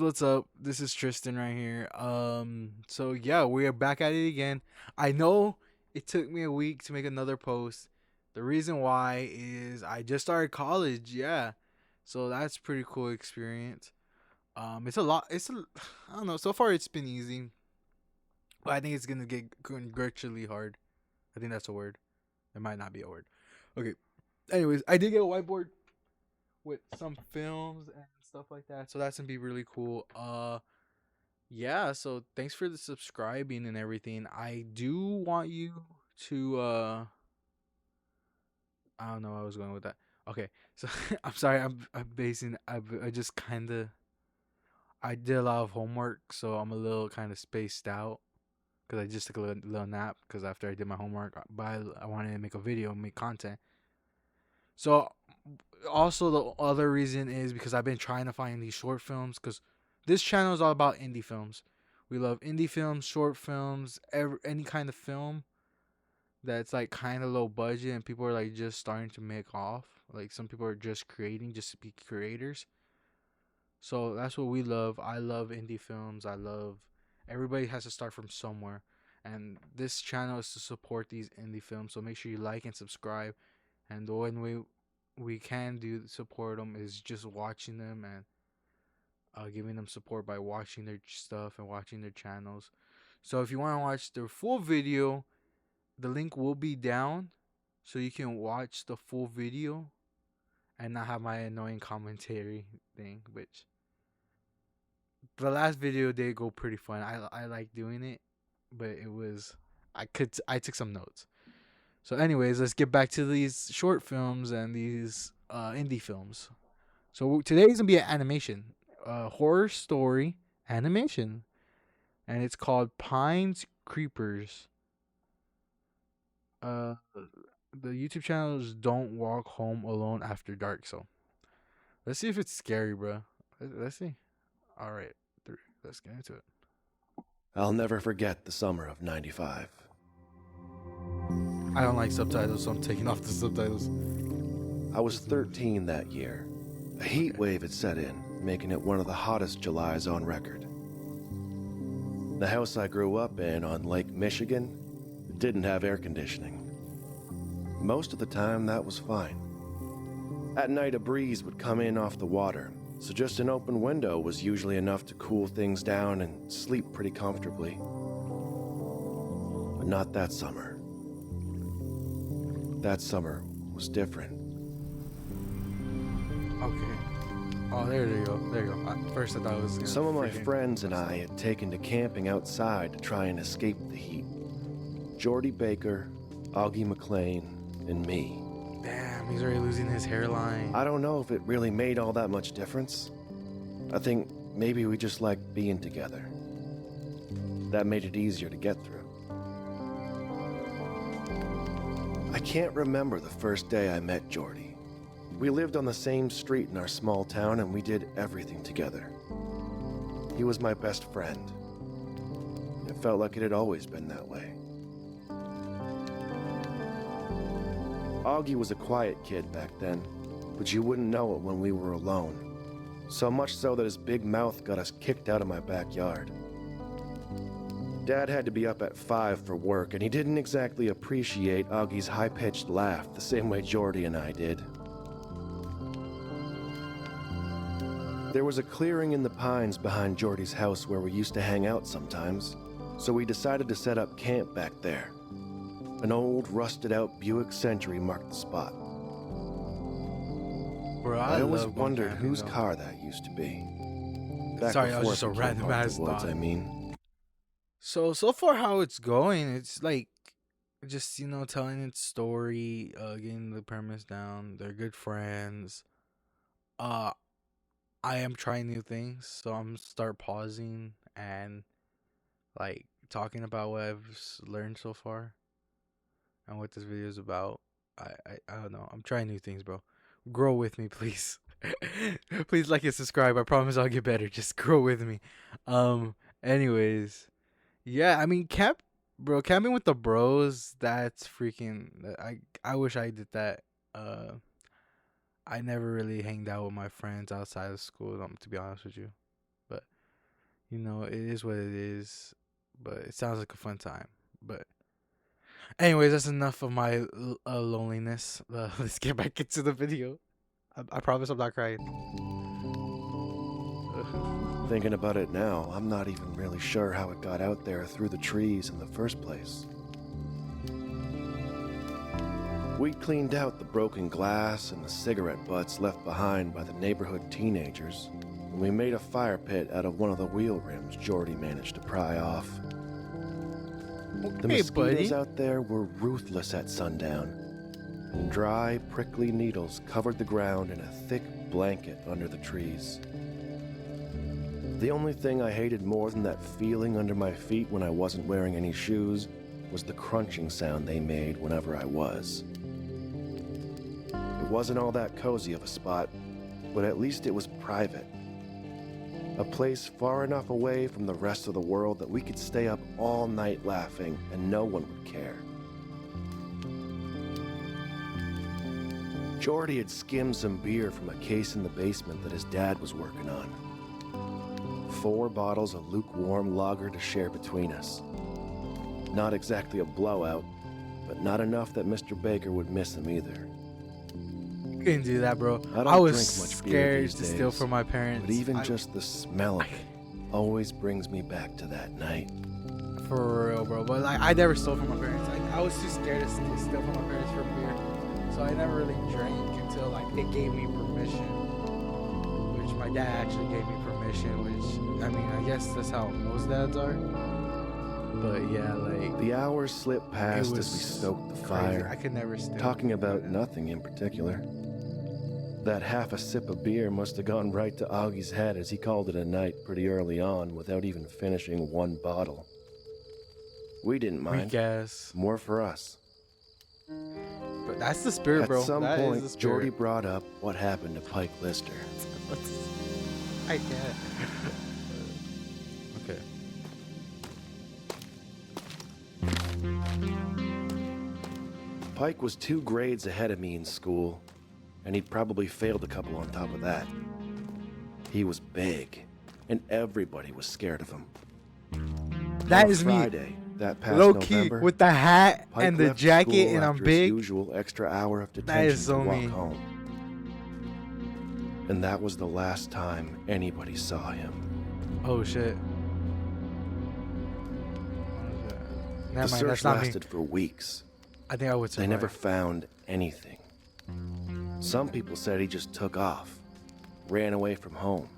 What's up? This is Tristan right here. So yeah, we are back at it again. I know it took me a week to make another post. The reason why is I just started college, yeah. So that's pretty cool experience. It's a lot. I don't know. So far, it's been easy, but I think it's gonna get virtually hard. I think that's a word. It might not be a word. Okay. Anyways, I did get a whiteboard with some films and stuff like that, so that's gonna be really cool. Yeah, so thanks for the subscribing and everything. I do want you to I don't know where I was going with that. Okay. So I'm sorry, I'm basing I just kind of I did a lot of homework, so I'm a little kind of spaced out cuz I just took a little nap cuz after I did my homework, but I wanted to make a video, make content. So also the other reason is because I've been trying to find these short films cuz this channel is all about indie films. We love indie films, short films, any kind of film that's like kind of low budget and people are like just starting to make off. Like some people are just creating just to be creators. So that's what we love. I love indie films. I love everybody has to start from somewhere. And this channel is to support these indie films. So make sure you like and subscribe. And the only way we can do support them is just watching them and giving them support by watching their stuff and watching their channels. So if you want to watch their full video, the link will be down so you can watch the full video and not have my annoying commentary thing, which the last video did go pretty fun. I like doing it, but it was I took some notes. So anyways, let's get back to these short films and these indie films. So today's gonna be an animation, horror story animation, and it's called Pines Creepers. Uh, the YouTube channel is Don't Walk Home Alone After Dark. So let's see if it's scary, bro. Let's see. All right, let's get into it. I'll never forget the summer of '95. I don't like subtitles, so I'm taking off the subtitles. I was 13 that year. A heat Okay. wave had set in, making it one of the hottest Julys on record. The house I grew up in on Lake Michigan didn't have air conditioning. Most of the time, that was fine. At night, a breeze would come in off the water, so just an open window was usually enough to cool things down and sleep pretty comfortably. But not that summer. That summer was different. Okay. Oh, there you go. There you go. At first, I thought it was. Some of my friends and I had taken to camping outside to try and escape the heat. Jordy Baker, Augie McLean, and me. Damn, he's already losing his hairline. I don't know if it really made all that much difference. I think maybe we just liked being together. That made it easier to get through. I can't remember the first day I met Jordy. We lived on the same street in our small town and we did everything together. He was my best friend. It felt like it had always been that way. Augie was a quiet kid back then, but you wouldn't know it when we were alone. So much so that his big mouth got us kicked out of my backyard. Dad had to be up at 5 for work, and he didn't exactly appreciate Augie's high-pitched laugh the same way Jordy and I did. There was a clearing in the pines behind Jordy's house where we used to hang out sometimes, so we decided to set up camp back there. An old, rusted-out Buick Century marked the spot. Bro, I always love wondered camping, whose though. car that used to be. Back Sorry, that was before just a it became random part of ass the woods, thought. I mean. So far how it's going, it's like just telling its story, getting the premise down. They're good friends. Uh, I am trying new things, so I'm start pausing and like talking about what I've learned so far and what this video is about. I don't know. I'm trying new things, bro. Grow with me, please. Please like and subscribe. I promise I'll get better. Just grow with me. Anyways, yeah, I mean camping with the bros, that's freaking I wish I did that. Uh I never really hanged out with my friends outside of school, to be honest with you. But You know, it is what it is. But it sounds like a fun time. But anyways, that's enough of my loneliness. Let's get back into the video. I promise I'm not crying. Thinking about it now, I'm not even really sure how it got out there through the trees in the first place. We'd cleaned out the broken glass and the cigarette butts left behind by the neighborhood teenagers, and we made a fire pit out of one of the wheel rims Jordy managed to pry off. The mosquitoes out there were ruthless at sundown, and dry, prickly needles covered the ground in a thick blanket under the trees. The only thing I hated more than that feeling under my feet when I wasn't wearing any shoes was the crunching sound they made whenever I was. It wasn't all that cozy of a spot, but at least it was private. A place far enough away from the rest of the world that we could stay up all night laughing and no one would care. Jordy had skimmed some beer from a case in the basement that his dad was working on. 4 bottles of lukewarm lager to share between us. Not exactly a blowout, but not enough that Mr. Baker would miss him either. Couldn't do that, bro. I was scared to steal from my parents. But even just the smell of it always brings me back to that night. For real, bro. But like, I never stole from my parents. Like, I was too scared to steal from my parents for beer, so I never really drank until like they gave me permission. Which my dad actually gave me permission. Which I mean, I guess that's how most dads are. But yeah, like the hours slipped past as we stoked the fire. I could never steal. Talking about nothing in particular. That half a sip of beer must have gone right to Augie's head as he called it a night pretty early on without even finishing 1 bottle. We didn't mind. Weak ass. More for us. But that's the spirit, bro. At some point, Jordy brought up what happened to Pike Lister. I can't. Okay. Pike was 2 grades ahead of me in school, and he'd probably failed a couple on top of that. He was big, and everybody was scared of him. That is Friday, me. That past Low November, key, with the hat Pike and the left jacket, school and I'm after big. His usual extra hour of detention That is so to walk me. home. And that was the last time anybody saw him. Oh shit. Never The mind, search that's not me. lasted for weeks. I think I would They survive. never found anything. Some people said he just took off, ran away from home.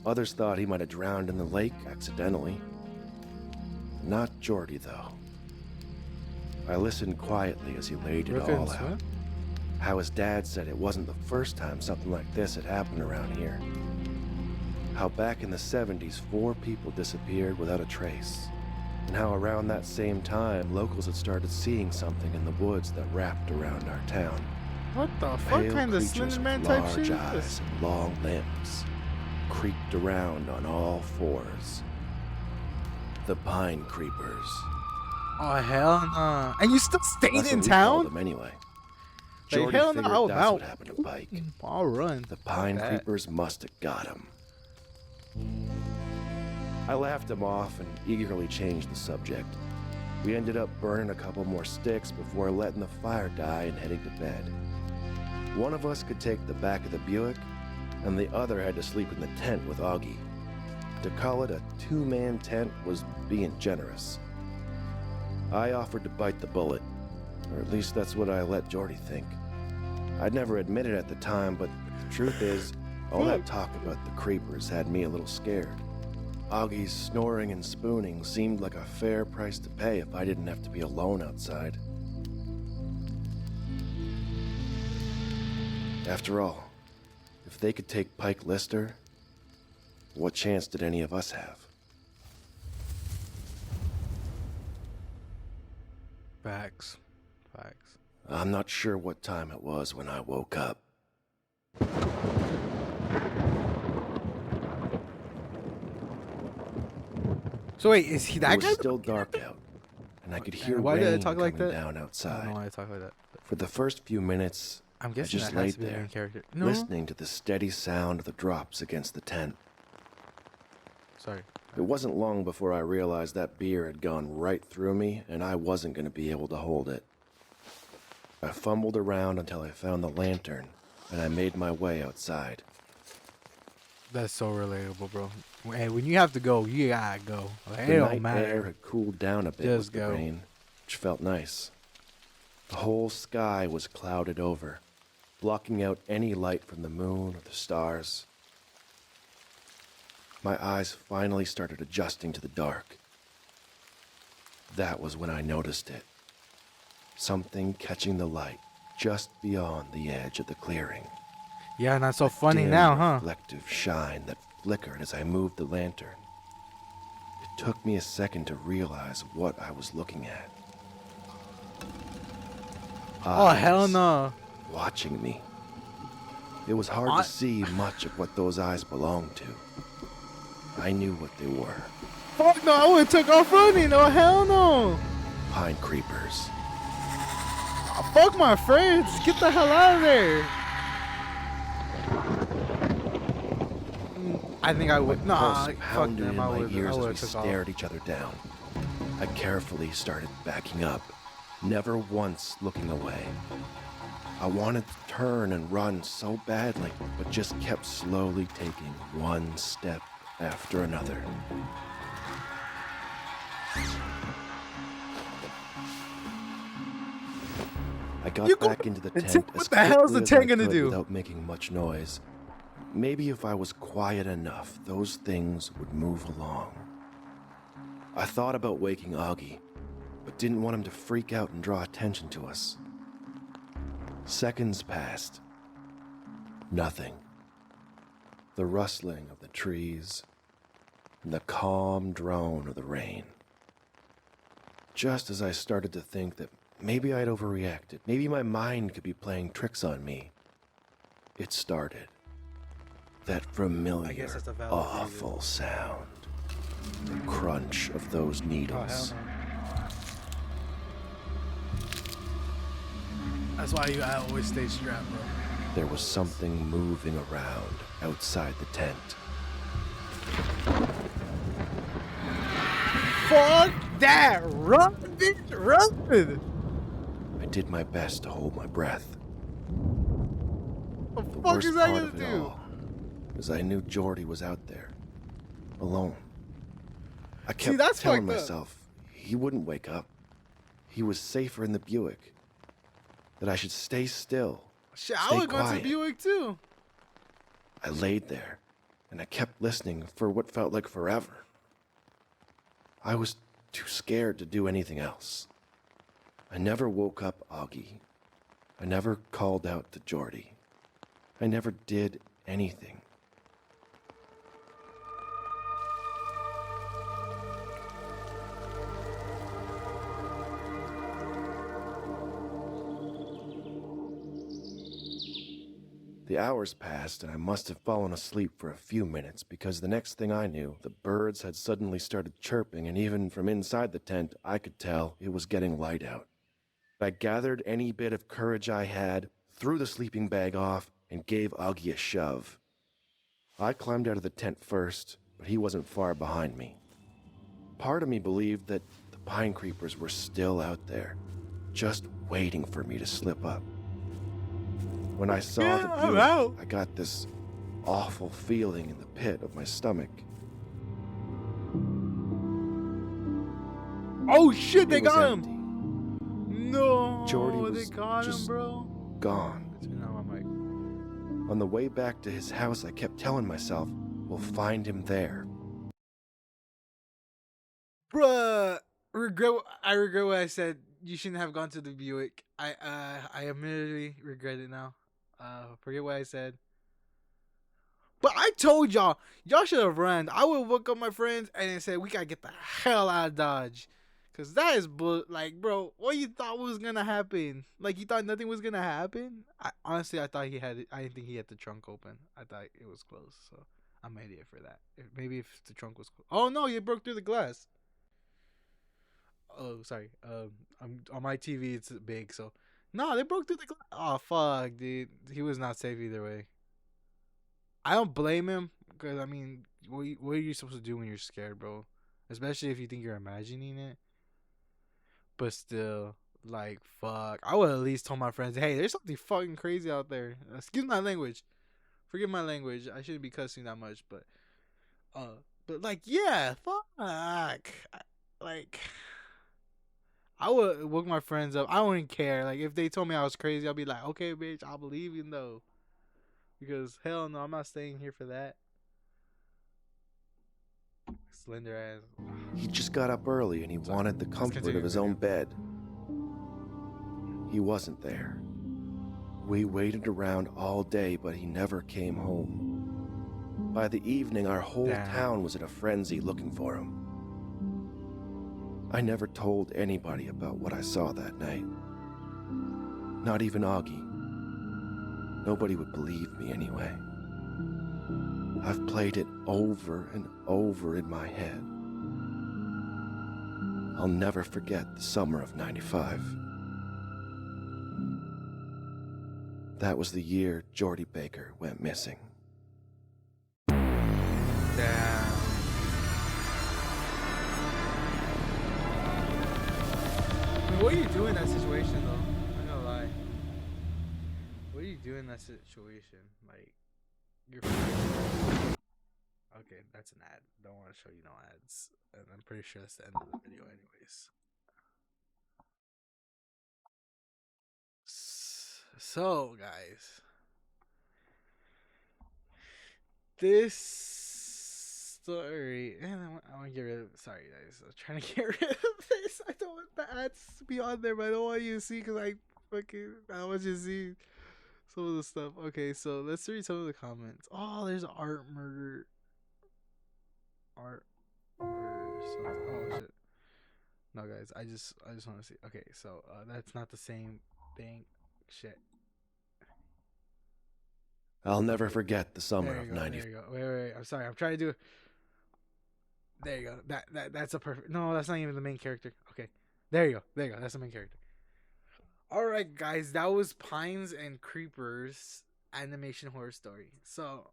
Others thought he might have drowned in the lake accidentally. Not Jordy, though. I listened quietly as he laid it all out. How his dad said it wasn't the first time something like this had happened around here. How back in the 70s, 4 people disappeared without a trace. And how around that same time, locals had started seeing something in the woods that wrapped around our town. What the fuck Pale kind of creatures Slender Man with type large shit is eyes this? and long limbs, creaked around on all 4s. The pine creepers. Oh hell nah. And you still stayed That's in what we called town? them anyway. Like, Jordy hell no, figured I'll that's out. what happened to Pike. I'll run. The pine Fuck that. creepers must have got him. I laughed him off and eagerly changed the subject. We ended up burning a couple more sticks before letting the fire die and heading to bed. One of us could take the back of the Buick, and the other had to sleep in the tent with Augie. To call it a 2-man tent was being generous. I offered to bite the bullet, or at least that's what I let Jordy think. I'd never admit it at the time, but the truth is, all that talk about the creepers had me a little scared. Augie's snoring and spooning seemed like a fair price to pay if I didn't have to be alone outside. After all, if they could take Pike Lister, what chance did any of us have? Facts. I'm not sure what time it was when I woke up. So wait, is he that It guy? was still dark out, and I could hear Why did I rain talk like coming that? down I outside. don't know why I talk like that. For the first few minutes, I'm guessing just that has laid to be the there, main character. No. listening to the steady sound of the drops against the tent. Sorry. It wasn't long before I realized that beer had gone right through me and I wasn't going to be able to hold it. I fumbled around until I found the lantern and I made my way outside. That's so relatable, bro. Hey, when you have to go, you gotta go. Like, it The don't night air matter. had cooled down a bit Just with the go. rain, which felt nice. The whole sky was clouded over, blocking out any light from the moon or the stars. My eyes finally started adjusting to the dark. That was when I noticed it. Something catching the light just beyond the edge of the clearing. Yeah, not so A funny dim, now, huh? reflective shine that flickered as I moved the lantern. It took me a second to realize what I was looking at. Oh, hell Eyes no. watching me. It was hard to see much of what those eyes belonged to. I knew what they were. Fuck no, I would've took off running. Oh, hell no. Pine creepers. Oh, fuck my friends. Get the hell out of there. I think I would. My Nah, pulse fuck pounded them. in I my would ears as we took off. stared each other down. I carefully started backing up, never once looking away. I wanted to turn and run so badly, but just kept slowly taking one step after another. I got back into the tent as What the hell is the quickly as tent I gonna could do? without making much noise. Maybe if I was quiet enough, those things would move along. I thought about waking Augie, but didn't want him to freak out and draw attention to us. Seconds passed. Nothing. The rustling of the trees and the calm drone of the rain. Just as I started to think that maybe I'd overreacted, maybe my mind could be playing tricks on me, it started. That familiar, that's a valid awful sound. The crunch of those needles. That's why you gotta always stay strapped, bro. There was something moving around outside the tent. Fuck that! Run, bitch! Run! I did my best to hold my breath. What the The fuck worst is that part gonna of it do? all is I knew Jordy was out there, alone. I kept that's telling fucked up. myself he wouldn't wake up. He was safer in the Buick. That I should stay still. Shit, I stay would go to quiet. Buick too. I laid there, and I kept listening for what felt like forever. I was too scared to do anything else. I never woke up Augie. I never called out to Jordy. I never did anything. The hours passed, and I must have fallen asleep for a few minutes because the next thing I knew, the birds had suddenly started chirping, and even from inside the tent, I could tell it was getting light out. I gathered any bit of courage I had, threw the sleeping bag off, and gave Augie a shove. I climbed out of the tent first, but he wasn't far behind me. Part of me believed that the pine creepers were still out there, just waiting for me to slip up. When I saw the I'm Buick, out. I got this awful feeling in the pit of my stomach. Oh shit, they It was got empty. him. No, Jordy they was got him, just bro. gone. Turn on my mic. On the way back to his house, I kept telling myself, we'll find him there. Bruh, I regret what I said. You shouldn't have gone to the Buick. I admittedly regret it now. Forget what I said. But I told y'all should have run. I would woke up my friends and then said we gotta get the hell out of Dodge, cause that is like, bro, what you thought was gonna happen? Like you thought nothing was gonna happen? Honestly, I thought he had it. I didn't think he had the trunk open. I thought it was closed. So I'm an idiot for that. Maybe if the trunk was closed. Oh no, you broke through the glass. Oh, sorry. I'm on my TV. It's big, so no, they broke through the glass. Oh fuck, dude. He was not safe either way. I don't blame him Because I mean, what are you supposed to do when you're scared, bro? Especially if you think you're imagining it. But still, like, fuck. I would at least told my friends, hey, there's something fucking crazy out there. Excuse my language. Forgive my language. I shouldn't be cussing that much, uh, but like, yeah, fuck. Like, I would woke my friends up. I wouldn't care. Like, if they told me I was crazy, I'll be like, okay, bitch, I'll believe you though. Because hell no, I'm not staying here for that. Slender ass. He just got up early and he Sorry. wanted the Let's comfort continue of his the own video. bed. He wasn't there. We waited around all day, but he never came home. By the evening, our whole Damn. town was in a frenzy looking for him. I never told anybody about what I saw that night. Not even Augie. Nobody would believe me anyway. I've played it over and over in my head. I'll never forget the summer of '95. That was the year Jordy Baker went missing. Damn. I mean, what do you do in that situation, though? I'm not gonna lie. What do you do in that situation? Like, you're. Okay, that's an ad. Don't want to show you no ads. And I'm pretty sure that's the end of the video, anyways. So, guys. This story. And I want to get rid of. Sorry, guys. I'm trying to get rid of this. I don't want the ads to be on there, but I don't want you to see because I want you to see some of the stuff. Okay, so let's read some of the comments. Oh, there's art murder. Art murder. Oh shit. No, guys. I just want to see. Okay, so that's not the same thing. Shit. I'll never forget the summer There of you go. '95. There you go. Wait. I'm sorry. I'm trying to do. There you go. That's a perfect. No, that's not even the main character. Okay. There you go. There you go. That's the main character. All right, guys. That was Pines and Creepers animation horror story. So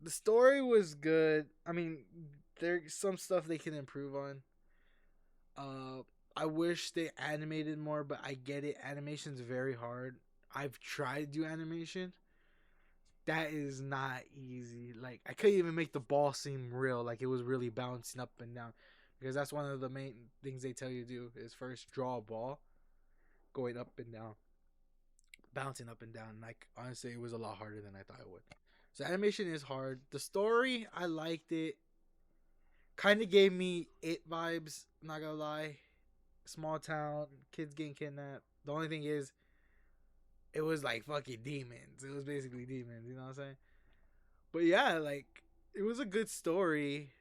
the story was good. I mean, there's some stuff they can improve on. I wish they animated more, but I get it. Animation's very hard. I've tried to do animation. That is not easy. Like, I couldn't even make the ball seem real, like it was really bouncing up and down, because that's one of the main things they tell you to do is first draw a ball going up and down, bouncing up and down. Like, honestly, it was a lot harder than I thought it would. So animation is hard. The story, I liked it. Kind of gave me It vibes. Not gonna lie, small town, kids getting kidnapped. The only thing is, it was like fucking demons. It was basically demons. You know what I'm saying? But yeah, like, it was a good story.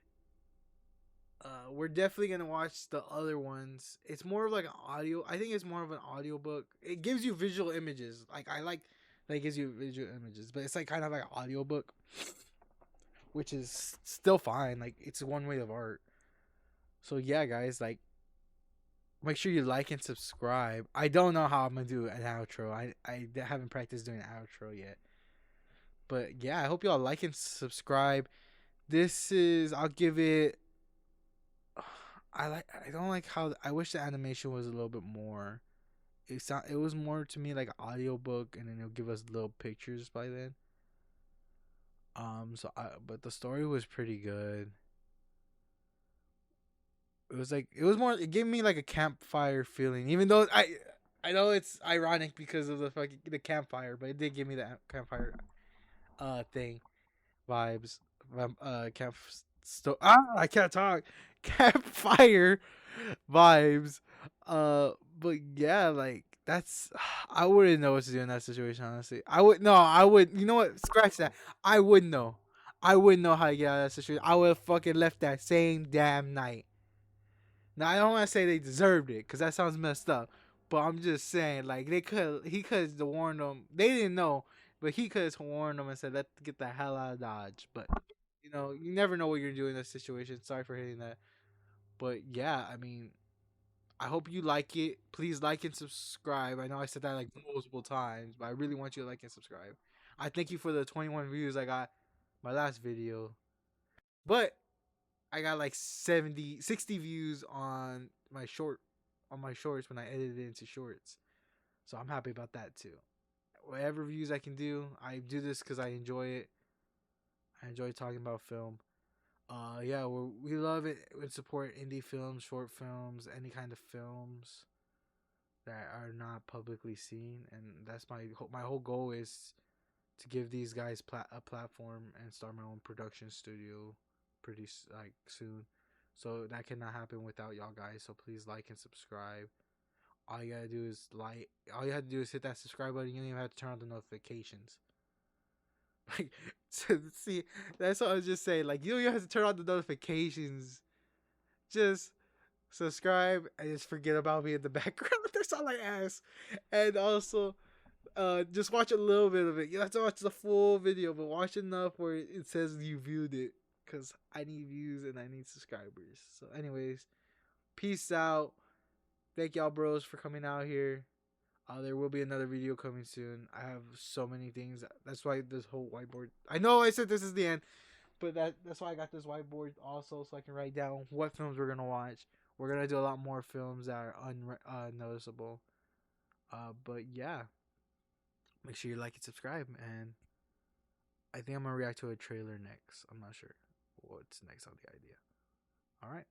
We're definitely gonna watch the other ones. It's more of like an audio. I think it's more of an audio book. It gives you visual images. Like, I like that it gives you visual images, but it's like kind of like an audio book, which is still fine. Like, it's one way of art. So yeah, guys, like, make sure you like and subscribe. I don't know how I'm gonna do an outro. I haven't practiced doing an outro yet. But yeah, I hope y'all like and subscribe. This is, I'll give it. I don't like how, I wish the animation was a little bit more. It was more to me like an audiobook, and then it'll give us little pictures by then. But the story was pretty good. It was like, it was more, it gave me like a campfire feeling, even though I know it's ironic because of the campfire, but it did give me that campfire thing vibes. I can't talk. Campfire vibes. But yeah, like, that's, I wouldn't know what to do in that situation. Honestly, I would no. I would. You know what? Scratch that. I would know. I wouldn't know how to get out of that situation. I would have fucking left that same damn night. Now, I don't want to say they deserved it, because that sounds messed up. But I'm just saying, like, he could have warned them. They didn't know, but he could have warned them and said, "Let's get the hell out of Dodge." But you never know what you're doing in this situation. Sorry for hitting that. But yeah, I mean, I hope you like it. Please like and subscribe. I know I said that like multiple times, but I really want you to like and subscribe. I thank you for the 21 views I got. my last video. But I got like 70, 60 views on my shorts when I edited it into shorts. So I'm happy about that too. Whatever views I can do, I do this because I enjoy it. I enjoy talking about film. Yeah, we love it. We support indie films, short films, any kind of films that are not publicly seen, and that's my whole goal is to give these guys a platform and start my own production studio pretty like soon. So that cannot happen without y'all guys. So please like and subscribe. All you gotta do is like. All you have to do is hit that subscribe button. You don't even have to turn on the notifications. Like, see, that's what I was just saying. Like, you don't even have to turn on the notifications. Just subscribe and just forget about me in the background. That's all I ask. And also, just watch a little bit of it. You don't have to watch the full video, but watch enough where it says you viewed it. Because I need views and I need subscribers. So, anyways, peace out. Thank y'all, bros, for coming out here. There will be another video coming soon. I have so many things. That's why this whole whiteboard. I know I said this is the end, but that's why I got this whiteboard also, so I can write down what films we're gonna watch. We're gonna do a lot more films that are unnoticeable. But yeah, make sure you like and subscribe. And I think I'm gonna react to a trailer next. I'm not sure what's next on the idea. All right.